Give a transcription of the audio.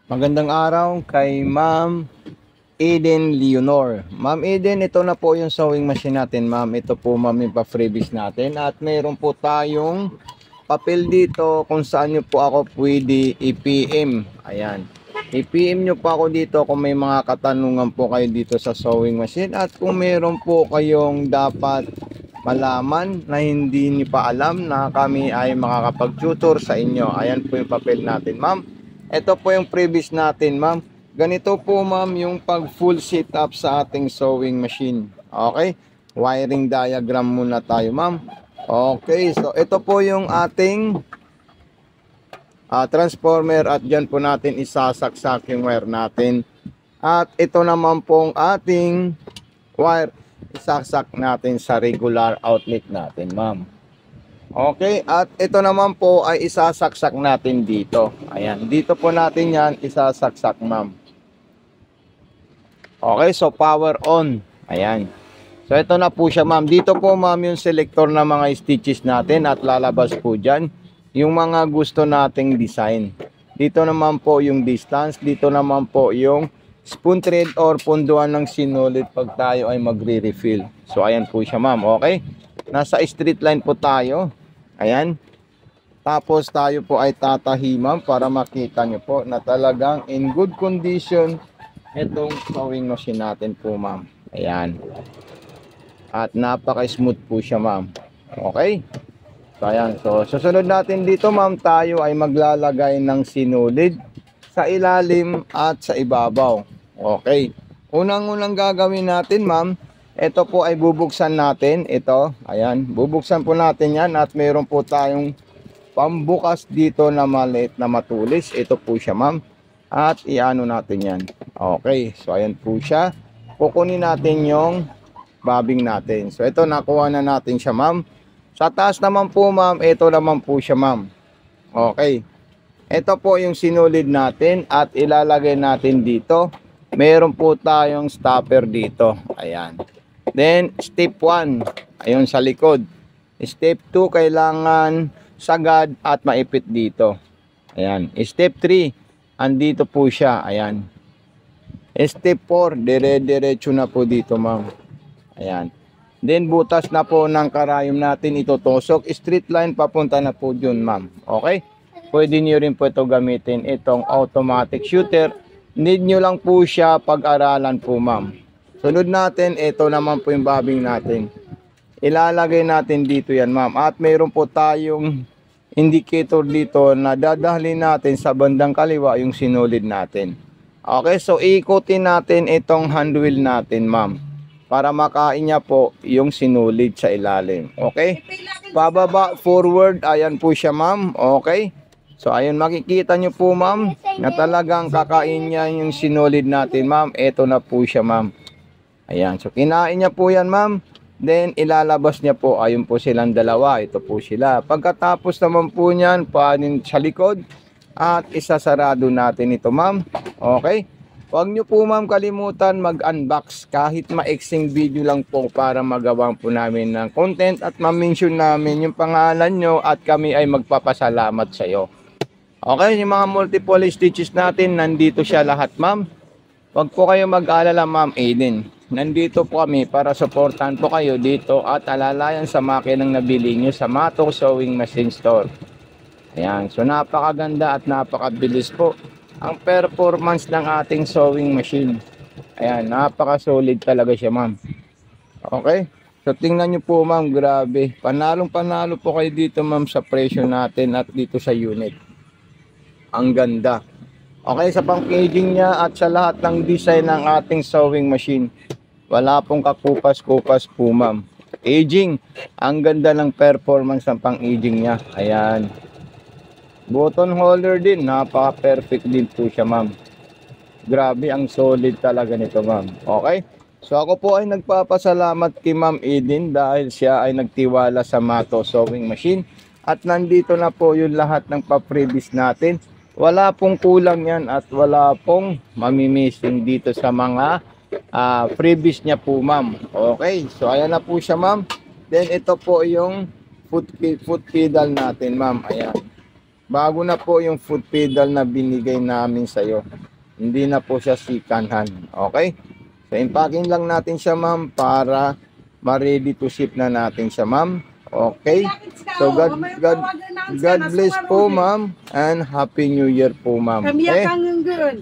Magandang araw kay Ma'am Eden Leonor. Ma'am Eden, ito na po yung sewing machine natin, ma'am. Ito po, ma'am, yung pa-freebies natin. At mayroon po tayong papel dito kung saan nyo po ako pwede i-PM. Ayan. I-PM nyo po ako dito kung may mga katanungan po kayo dito sa sewing machine. At kung mayroon po kayong dapat malaman na hindi nyo pa alam na kami ay makakapag-tutor sa inyo. Ayan po yung papel natin, ma'am. Ito po yung previous natin, ma'am. Ganito po, ma'am, yung pag full setup sa ating sewing machine. Okay? Wiring diagram muna tayo, ma'am. Okay, so ito po yung ating transformer at dyan po natin isasaksak yung wire natin. At ito naman pong ating wire, isaksak natin sa regular outlet natin, ma'am. Okay, at ito naman po ay isasaksak natin dito. Ayan, dito po natin yan isasaksak, ma'am. Okay, so power on. Ayan. So ito na po siya, ma'am. Dito po, ma'am, yung selector na mga stitches natin at lalabas po dyan yung mga gusto nating design. Dito naman po yung distance. Dito naman po yung spoon thread or punduan ng sinulid pag tayo ay magre-refill. So ayan po siya, ma'am. Okay, nasa straight line po tayo. Ayan. Tapos tayo po ay tatahi, ma'am, para makita nyo po na talagang in good condition itong sewing machine natin po, ma'am. Ayan. At napaka-smooth po siya, ma'am. Okay. So ayan. So susunod natin dito, ma'am, tayo ay maglalagay ng sinulid sa ilalim at sa ibabaw. Okay. Unang-unang gagawin natin, ma'am, ito po ay bubuksan natin. Ito, ayan, bubuksan po natin yan at mayroon po tayong pambukas dito na maliit na matulis. Ito po siya, ma'am. At iano natin yan. Okay, so ayan po siya. Kukunin natin yung bobbing natin. So ito, nakuha na natin siya, ma'am. Sa taas naman po, ma'am, ito naman po siya, ma'am. Okay. Ito po yung sinulid natin at ilalagay natin dito. Mayroon po tayong stopper dito. Ayan. Then, step 1, ayun sa likod. Step 2, kailangan sagad at maipit dito. Ayan. Step 3, andito po siya. Ayan. Step 4, dire-diretso na po dito, ma'am. Ayan. Then, butas na po ng karayom natin itutusok. Straight line papunta na po dun, ma'am. Okay? Pwede nyo rin po ito gamitin. Itong automatic shooter. Need nyo lang po siya pag-aralan po, ma'am. Sunod natin, ito naman po yung bobbing natin. Ilalagay natin dito yan, ma'am. At mayroon po tayong indicator dito na dadahalin natin sa bandang kaliwa yung sinulid natin. Okay, so ikutin natin itong hand wheel natin, ma'am, para makain niya po yung sinulid sa ilalim. Okay? Pababa, forward, ayan po siya, ma'am. Okay? So ayun, makikita nyo po, ma'am, na talagang kakain niya yung sinulid natin, ma'am. Ito na po siya, ma'am. Ayan, so kinain niya po yan, ma'am. Then ilalabas niya po, ayun po silang dalawa. Ito po sila. Pagkatapos naman po niyan, paanin sa likod at isasarado natin ito, ma'am. Okay? Huwag nyo po, ma'am, kalimutan mag-unbox kahit ma-exing video lang po para magawang po namin ng content at ma-mention namin yung pangalan nyo at kami ay magpapasalamat sa iyo. Okay, yung mga multiple stitches natin, nandito siya lahat, ma'am. Huwag po kayo mag-alala, ma'am Eden. Nandito po kami para supportan po kayo dito at alalayan sa makinang nabili nyo sa Mato Sewing Machine Store. Ayan, so napakaganda at napakabilis po ang performance ng ating sewing machine. Ayan, napaka-solid talaga siya, ma'am. Okay, so tingnan nyo po, ma'am, grabe. Panalong-panalo po kayo dito, ma'am, sa presyo natin at dito sa unit. Ang ganda. Okay, sa pang-aging niya at sa lahat ng design ng ating sewing machine, wala pong kakupas-kupas po, ma'am. Aging, ang ganda ng performance ng pang-aging niya. Ayan. Button holder din, napaka-perfect din po siya, ma'am. Grabe, ang solid talaga nito, ma'am. Okay? So ako po ay nagpapasalamat kay Ma'am Eden dahil siya ay nagtiwala sa Mato Sewing Machine. At nandito na po yung lahat ng pa-previous natin. Wala pong kulang yan at wala pong mamimissing dito sa mga previous niya po, ma'am. Okay, so ayan na po siya, ma'am. Then ito po yung foot pedal natin, ma'am. Ayan. Bago na po yung foot pedal na binigay namin sa'yo. Hindi na po siya second hand. Okay? So, impacking lang natin siya, ma'am, para ma-ready to ship na natin siya, ma'am. Okay? So, God bless po, ma'am. And Happy New Year po, ma'am. Kami Okay? yakang nggeun.